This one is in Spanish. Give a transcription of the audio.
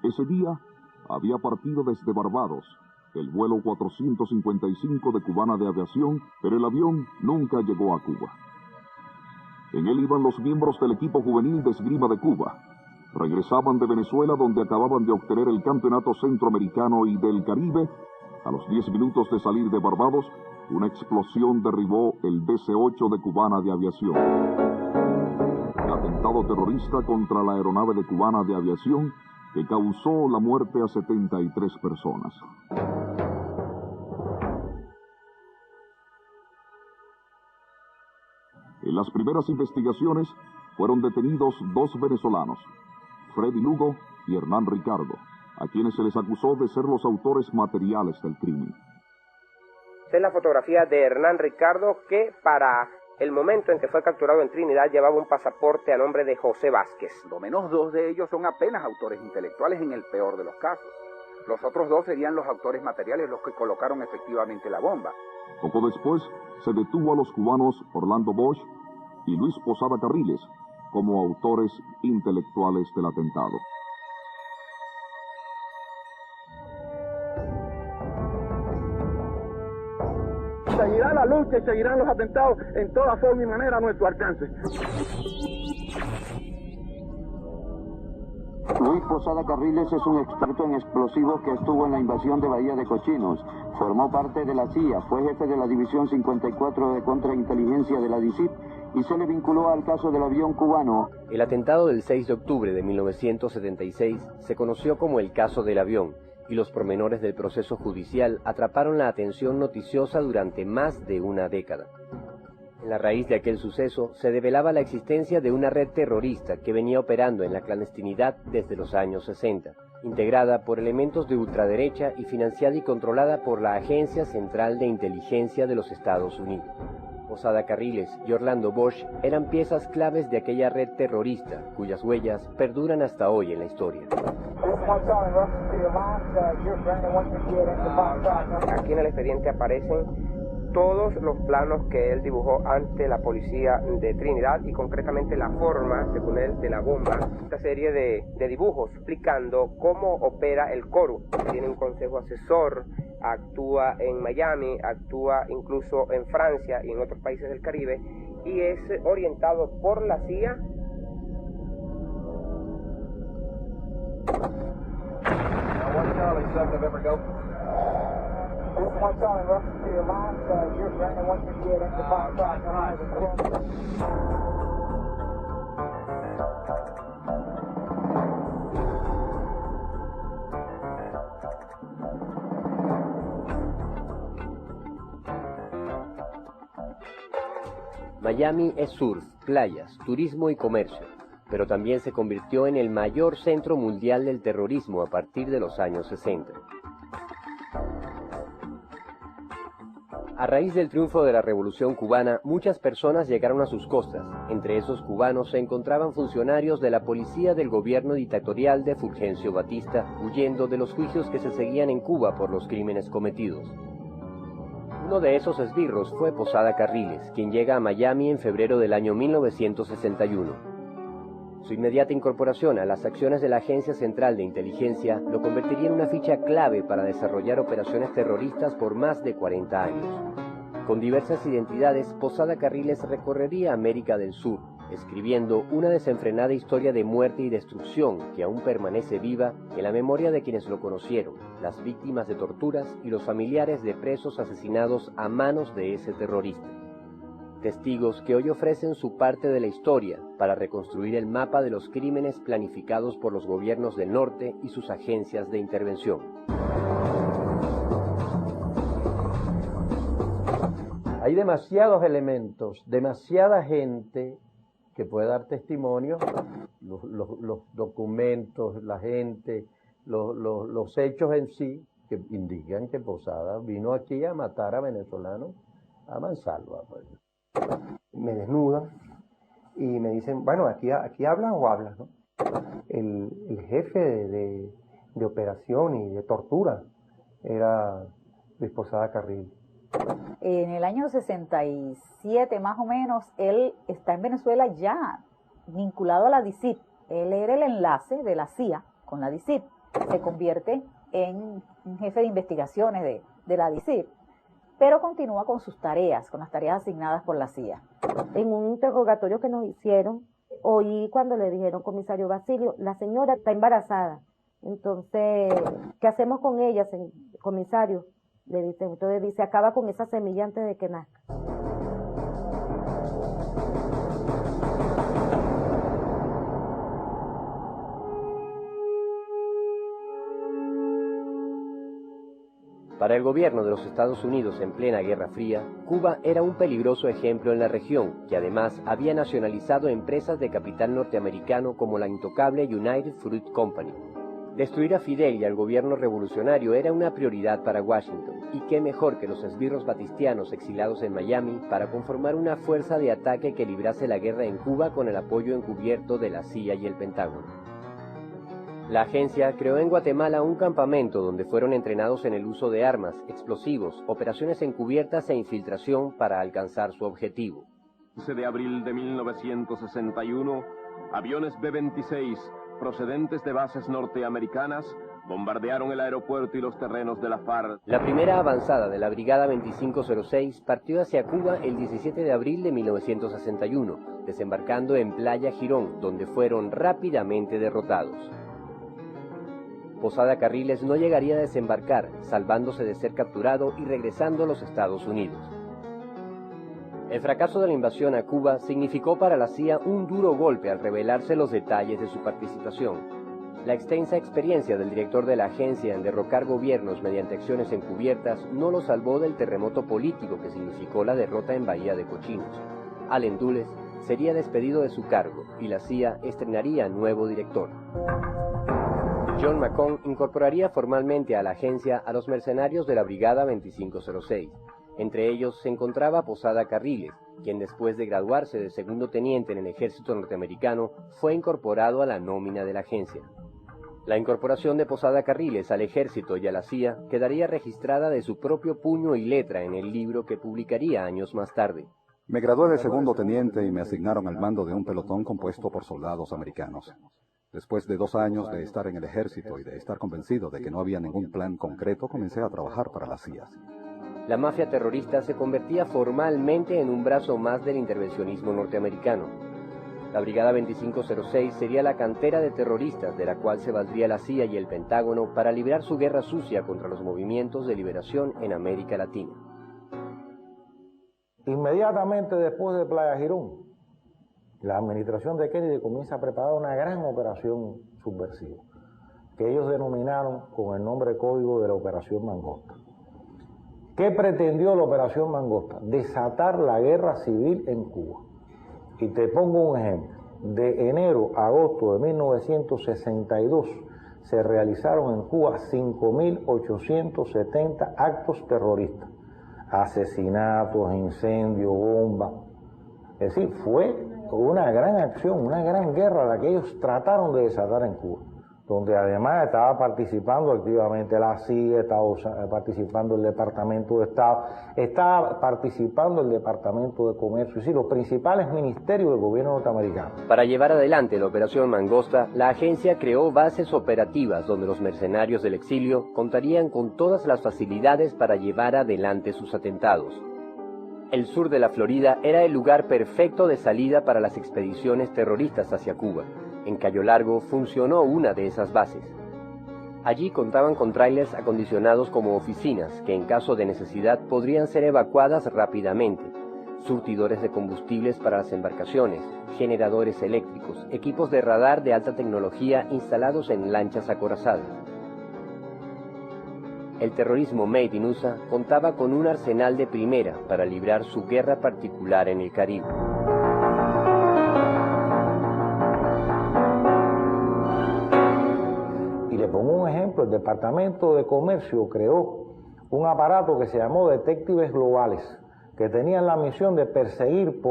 Ese día había partido desde Barbados el vuelo 455 de Cubana de Aviación, pero el avión nunca llegó a Cuba. En él iban los miembros del equipo juvenil de esgrima de Cuba. Regresaban de Venezuela, donde acababan de obtener el campeonato centroamericano y del Caribe. A los 10 minutos de salir de Barbados, una explosión derribó el DC-8 de Cubana de Aviación. Atentado terrorista contra la aeronave de Cubana de Aviación que causó la muerte a 73 personas. En las primeras investigaciones fueron detenidos 2 venezolanos, Freddy Lugo y Hernán Ricardo, a quienes se les acusó de ser los autores materiales del crimen. Esta es la fotografía de Hernán Ricardo, que para el momento en que fue capturado en Trinidad llevaba un pasaporte a nombre de José Vázquez. Lo menos 2 de ellos son apenas autores intelectuales en el peor de los casos. Los otros 2 serían los autores materiales, los que colocaron efectivamente la bomba. Poco después se detuvo a los cubanos Orlando Bosch y Luis Posada Carriles como autores intelectuales del atentado. Seguirá la lucha y seguirán los atentados en toda forma y manera a nuestro alcance. Luis Posada Carriles es un experto en explosivos que estuvo en la invasión de Bahía de Cochinos. Formó parte de la CIA, fue jefe de la División 54 de Contrainteligencia de la DICIT y se le vinculó al caso del avión cubano. El atentado del 6 de octubre de 1976 se conoció como el caso del avión, y los pormenores del proceso judicial atraparon la atención noticiosa durante más de una década. En la raíz de aquel suceso se develaba la existencia de una red terrorista que venía operando en la clandestinidad desde los años 60, integrada por elementos de ultraderecha y financiada y controlada por la Agencia Central de Inteligencia de los Estados Unidos. Posada Carriles y Orlando Bosch eran piezas claves de aquella red terrorista, cuyas huellas perduran hasta hoy en la historia. Aquí en el expediente aparecen todos los planos que él dibujó ante la policía de Trinidad y concretamente la forma, según él, de la bomba. Esta serie de dibujos explicando cómo opera el CORU. Tiene un consejo asesor, actúa en Miami, actúa incluso en Francia y en otros países del Caribe y es orientado por la CIA. Miami es surf, playas, turismo y comercio, pero también se convirtió en el mayor centro mundial del terrorismo a partir de los años 60. A raíz del triunfo de la Revolución Cubana, muchas personas llegaron a sus costas. Entre esos cubanos se encontraban funcionarios de la policía del gobierno dictatorial de Fulgencio Batista, huyendo de los juicios que se seguían en Cuba por los crímenes cometidos. Uno de esos esbirros fue Posada Carriles, quien llega a Miami en febrero del año 1961. Su inmediata incorporación a las acciones de la Agencia Central de Inteligencia lo convertiría en una ficha clave para desarrollar operaciones terroristas por más de 40 años. Con diversas identidades, Posada Carriles recorrería América del Sur, escribiendo una desenfrenada historia de muerte y destrucción que aún permanece viva en la memoria de quienes lo conocieron, las víctimas de torturas y los familiares de presos asesinados a manos de ese terrorista. Testigos que hoy ofrecen su parte de la historia para reconstruir el mapa de los crímenes planificados por los gobiernos del norte y sus agencias de intervención. Hay demasiados elementos, demasiada gente que puede dar testimonio, los documentos, la gente, los hechos en sí, que indican que Posada vino aquí a matar a venezolanos a mansalva. Pues. Me desnudan y me dicen, bueno, aquí hablas o hablas, ¿no? El jefe de operación y de tortura era Luis Posada Carriles. En el año 67 más o menos, él está en Venezuela ya vinculado a la DICIT. Él era el enlace de la CIA con la DICIT. se convierte en un jefe de investigaciones de la DICIP, pero continúa con sus tareas, con las tareas asignadas por la CIA. En un interrogatorio que nos hicieron, oí cuando le dijeron, comisario Basilio, la señora está embarazada, entonces, ¿qué hacemos con ella, comisario? Le dicen, entonces dice, acaba con esa semilla antes de que nazca. Para el gobierno de los Estados Unidos en plena Guerra Fría, Cuba era un peligroso ejemplo en la región, que además había nacionalizado empresas de capital norteamericano como la intocable United Fruit Company. Destruir a Fidel y al gobierno revolucionario era una prioridad para Washington, y qué mejor que los esbirros batistianos exilados en Miami para conformar una fuerza de ataque que librase la guerra en Cuba con el apoyo encubierto de la CIA y el Pentágono. La agencia creó en Guatemala un campamento donde fueron entrenados en el uso de armas, explosivos, operaciones encubiertas e infiltración para alcanzar su objetivo. El 11 de abril de 1961, aviones B-26 procedentes de bases norteamericanas bombardearon el aeropuerto y los terrenos de la FARC. La primera avanzada de la Brigada 2506 partió hacia Cuba el 17 de abril de 1961, desembarcando en Playa Girón, donde fueron rápidamente derrotados. Posada Carriles no llegaría a desembarcar, salvándose de ser capturado y regresando a los Estados Unidos. El fracaso de la invasión a Cuba significó para la CIA un duro golpe al revelarse los detalles de su participación. La extensa experiencia del director de la agencia en derrocar gobiernos mediante acciones encubiertas no lo salvó del terremoto político que significó la derrota en Bahía de Cochinos. Allen Dulles sería despedido de su cargo y la CIA estrenaría nuevo director. John McCone incorporaría formalmente a la agencia a los mercenarios de la Brigada 2506. Entre ellos se encontraba Posada Carriles, quien después de graduarse de segundo teniente en el ejército norteamericano, fue incorporado a la nómina de la agencia. La incorporación de Posada Carriles al ejército y a la CIA quedaría registrada de su propio puño y letra en el libro que publicaría años más tarde. Me gradué de segundo teniente y me asignaron al mando de un pelotón compuesto por soldados americanos. Después de 2 años de estar en el ejército y de estar convencido de que no había ningún plan concreto, comencé a trabajar para la CIA. La mafia terrorista se convertía formalmente en un brazo más del intervencionismo norteamericano. La Brigada 2506 sería la cantera de terroristas de la cual se valdría la CIA y el Pentágono para librar su guerra sucia contra los movimientos de liberación en América Latina. Inmediatamente después de Playa Girón, la administración de Kennedy comienza a preparar una gran operación subversiva, que ellos denominaron con el nombre código de la Operación Mangosta. ¿Qué pretendió la Operación Mangosta? Desatar la guerra civil en Cuba. Y te pongo un ejemplo. De enero a agosto de 1962 se realizaron en Cuba 5.870 actos terroristas. Asesinatos, incendios, bombas. Es decir, fue una gran acción, una gran guerra la que ellos trataron de desatar en Cuba, donde además estaba participando activamente la CIA, estaba participando el Departamento de Estado, estaba participando el Departamento de Comercio, es decir, los principales ministerios del gobierno norteamericano. Para llevar adelante la Operación Mangosta, la agencia creó bases operativas donde los mercenarios del exilio contarían con todas las facilidades para llevar adelante sus atentados. El sur de la Florida era el lugar perfecto de salida para las expediciones terroristas hacia Cuba. En Cayo Largo funcionó una de esas bases. Allí contaban con tráilers acondicionados como oficinas, que en caso de necesidad podrían ser evacuadas rápidamente, surtidores de combustibles para las embarcaciones, generadores eléctricos, equipos de radar de alta tecnología instalados en lanchas acorazadas. El terrorismo Made in USA contaba con un arsenal de primera para librar su guerra particular en el Caribe. Y le pongo un ejemplo, el Departamento de Comercio creó un aparato que se llamó Detectives Globales, que tenían la misión de perseguir